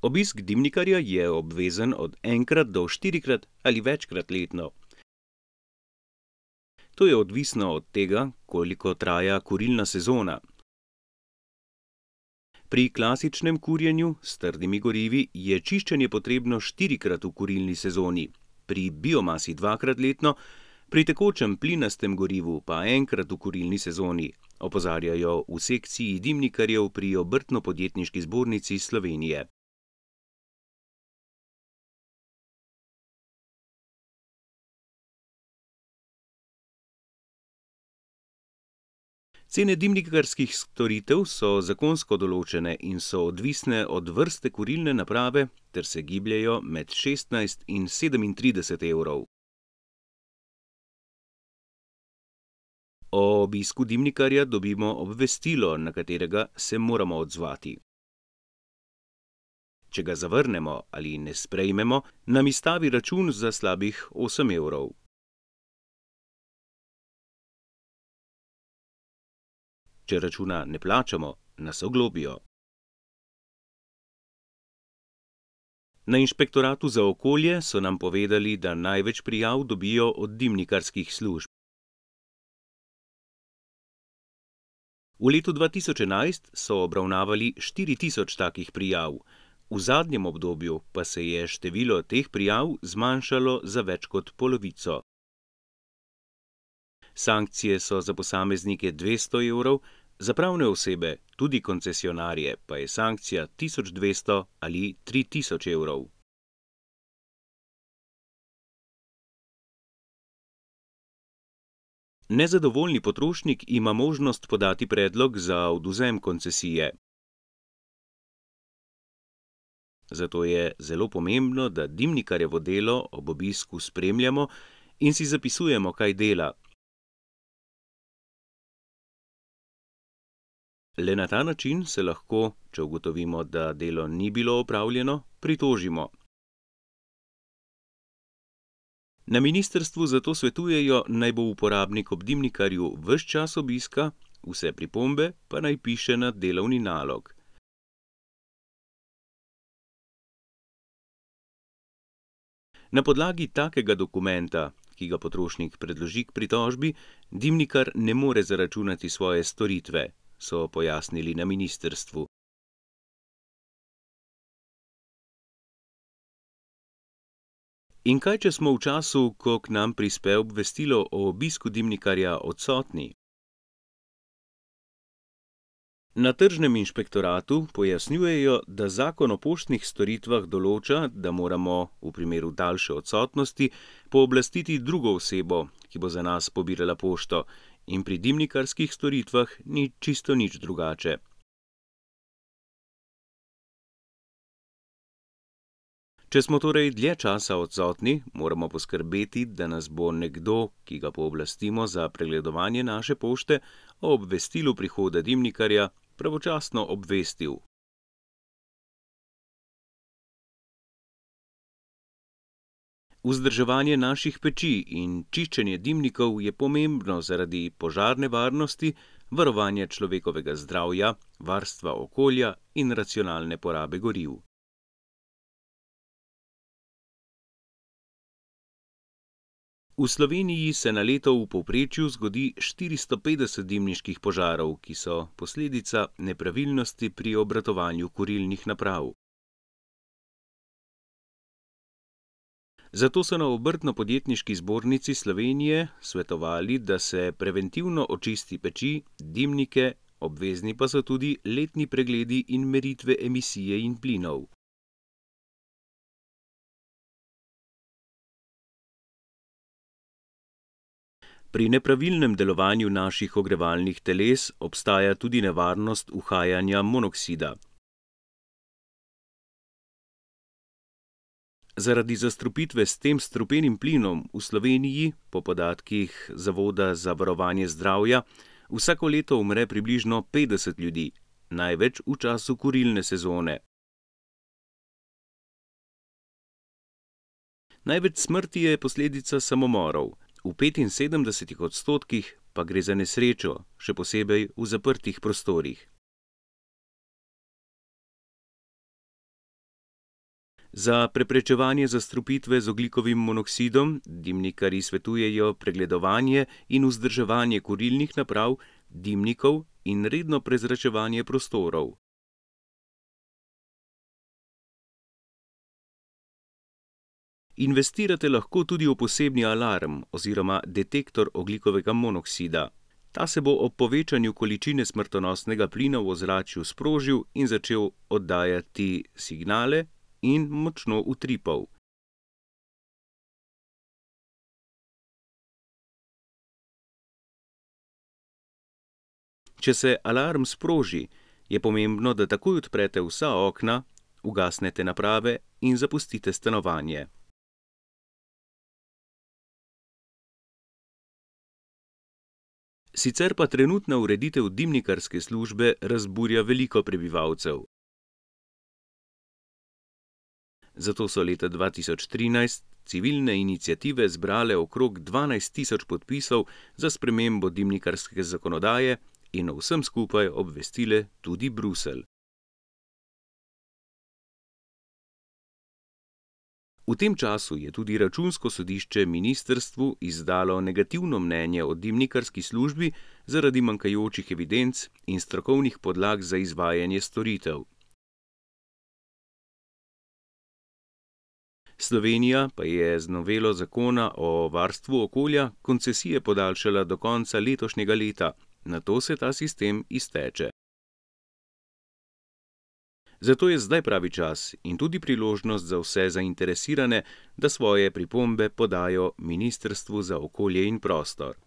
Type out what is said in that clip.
Obisk dimnikarja je obvezen od enkrat do 4-krat ali večkrat letno. To je odvisno od tega, koliko traja kurilna sezona. Pri klasičnem kurjenju s trdimi gorivi je čiščenje potrebno 4-krat v kurilni sezoni, pri biomasi 2-krat letno, pri tekočem plinastem gorivu pa 1-krat v kurilni sezoni, opozarjajo v sekciji dimnikarjev pri Obrtno-podjetniški zbornici Slovenije. Cene dimnikarskih storitev so zakonsko določene in so odvisne od vrste kurilne naprave ter se gibljejo med 16 in 37 evrov. O obisku dimnikarja dobimo obvestilo, na katerega se moramo odzvati. Če ga zavrnemo ali ne sprejmemo, nam izstavi račun za slabih 8 evrov. Če računa ne plačamo, nas oglobijo. Na Inšpektoratu za okolje so nam povedali, da največ prijav dobijo od dimnikarskih služb. V letu 2011 so obravnavali 4000 takih prijav, v zadnjem obdobju pa se je število teh prijav zmanjšalo za več kot polovico. Sankcije so za posameznike 200 evrov, za pravne osebe, tudi koncesionarje, pa je sankcija 1200 ali 3000 evrov. Nezadovoljni potrošnik ima možnost podati predlog za odvzem koncesije. Zato je zelo pomembno, da dimnikarjevo delo ob obisku spremljamo in si zapisujemo, kaj dela. Le na ta način se lahko, če ugotovimo, da delo ni bilo opravljeno, pritožimo. Na ministrstvu zato svetujejo, naj bo uporabnik ob dimnikarju ves čas obiska, vse pripombe pa naj piše na delovni nalog. Na podlagi takega dokumenta, ki ga potrošnik predloži k pritožbi, dimnikar ne more zaračunati svoje storitve, so pojasnili na ministrstvu. In kaj, če smo v času, ko k nam prispe obvestilo o obisku dimnikarja, odsotni? Na tržnem inšpektoratu pojasnjujejo, da zakon o poštnih storitvah določa, da moramo v primeru daljše odsotnosti pooblastiti drugo osebo, ki bo za nas pobirala pošto, in pri dimnikarskih storitvah ni čisto nič drugače. Če smo torej dlje časa odsotni, moramo poskrbeti, da nas bo nekdo, ki ga pooblastimo za pregledovanje naše pošte, o obvestilu prihoda dimnikarja pravočasno obvestil. Vzdrževanje naših peči in čiščenje dimnikov je pomembno zaradi požarne varnosti, varovanja človekovega zdravja, varstva okolja in racionalne porabe goriv. V Sloveniji se na leto v povprečju zgodi 450 dimniških požarov, ki so posledica nepravilnosti pri obratovanju kurilnih naprav. Zato so na Obrtno-podjetniški zbornici Slovenije svetovali, da se preventivno očisti peči, dimnike, obvezni pa so tudi letni pregledi in meritve emisije in plinov. Pri nepravilnem delovanju naših ogrevalnih teles obstaja tudi nevarnost uhajanja monoksida. Zaradi zastrupitve s tem strupenim plinom v Sloveniji, po podatkih Zavoda za varovanje zdravja, vsako leto umre približno 50 ljudi, največ v času kurilne sezone. Največ smrti je posledica samomorov, v 75% pa gre za nesrečo, še posebej v zaprtih prostorih. Za preprečevanje zastrupitve z ogljikovim monoksidom dimnikarji svetujejo pregledovanje in vzdrževanje kurilnih naprav, dimnikov in redno prezračevanje prostorov. Investirate lahko tudi v posebni alarm oziroma detektor ogljikovega monoksida. Ta se bo ob povečanju količine smrtonosnega plina v ozračju sprožil in začel oddajati signale in močno utripal. Če se alarm sproži, je pomembno, da takoj odprete vsa okna, ugasnete naprave in zapustite stanovanje. Sicer pa trenutna ureditev dimnikarske službe razburja veliko prebivalcev. Zato so leta 2013 civilne iniciative zbrale okrog 12.000 podpisov za spremembo dimnikarske zakonodaje in o vsem skupaj obvestile tudi Bruselj. V tem času je tudi Računsko sodišče ministrstvu izdalo negativno mnenje o dimnikarski službi zaradi manjkajočih evidenc in strokovnih podlag za izvajanje storitev. Slovenija pa je z novelo zakona o varstvu okolja koncesije podaljšala do konca letošnjega leta, nato se ta sistem izteče. Zato je zdaj pravi čas in tudi priložnost za vse zainteresirane, da svoje pripombe podajo Ministrstvu za okolje in prostor.